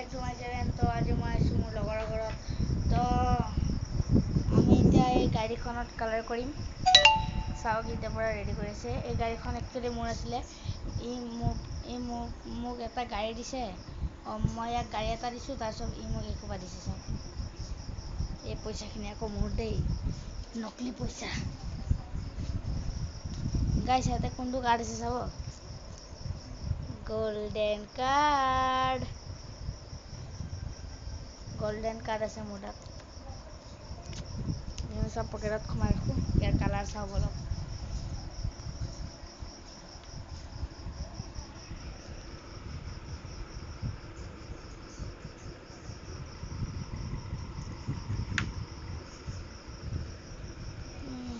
Back to my channel. তো আজি মই আছোঁ মোৰ লগৰৰ ঘৰত। তো আমি এতিয়া এই গাড়ীখনত কালাৰ কৰিম। চাওক এতিয়া পৰা ৰেডি কৰি আছে। এই গাড়ীখন একচুৱেলি মোৰ আছিলে। মোক এটা গাড়ী দিছে। মই ইয়াক গাড়ী এটা দিছোঁ, তাৰপিছত মোক এসোপা দিছে। চাওক এই পইচাখিনি আকৌ মোৰ দেই, নকলি পইচা। গাইছ ইয়াতে কোনটো কাৰ্ড আছে চাব, গোল্ডেন কাৰ্ড আছে মোৰ তাত। চব পকেটত সোমাই ৰাখোঁ। ইয়াৰ কালাৰ চাওঁ বলক।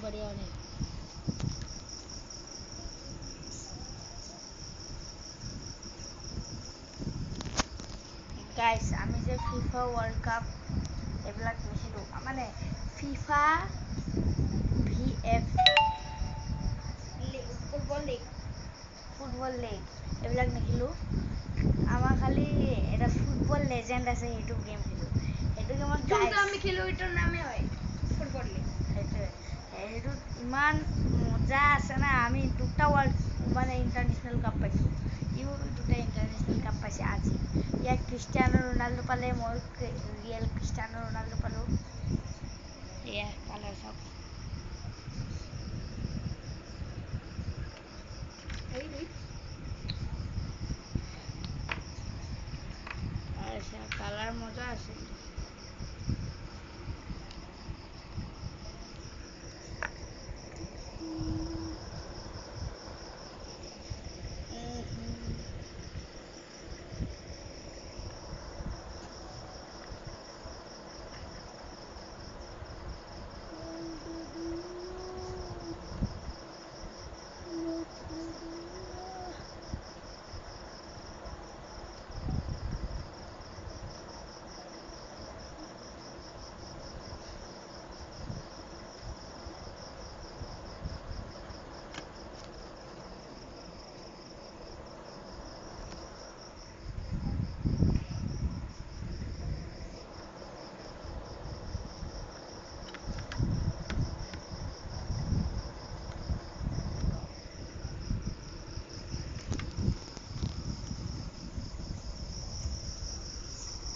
बढ़िया वाले গাইছ, আমি যে ফিফা ৱৰ্ল্ড কাপ এইবিলাক লিখিলোঁ, মানে ফিফা VF ফুটবল লীগ এইবিলাক লিখিলোঁ। আমাৰ খালি এটা ফুটবল লেজেণ্ড আছে, সেইটো গেম খেলোঁ। সেইটো গেমত আমি খেলোঁ, এইটোৰ নামেই হয় ফুটবল লীগ। সেইটোত ইমান মজা আছে না। আমি দুটা মানে ইণ্টাৰনেশ্যনেল কাপ পাইছোঁ। দুটা ইণ্টাৰনেশ্যনেল কাপ পাইছে আজি। ইয়াক ক্ৰিষ্টিয়ানো ৰনাল্ডো পালে, মই ৰিয়েল ক্ৰিষ্টিয়ানো ৰনাল্ডো পালোঁ। এয়া কালাৰ চাওক। আচ্ছা, কালার মজা আছে।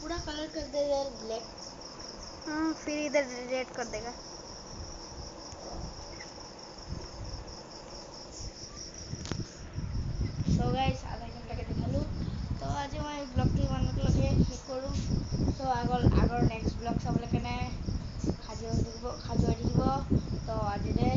पूरा कलर कर देगा यार, ब्लैक। फिर इधर रेड कर देगा। तो गाइस आधा घंटाকে দেখালোঁ। তো আজি মই ব্লগটো ইমানলৈকে শেষ কৰোঁ। তো আগৰ নেক্সট ব্লগ চাবলৈ কেনে সাজু হৈ থাকিব। তো আজিলৈ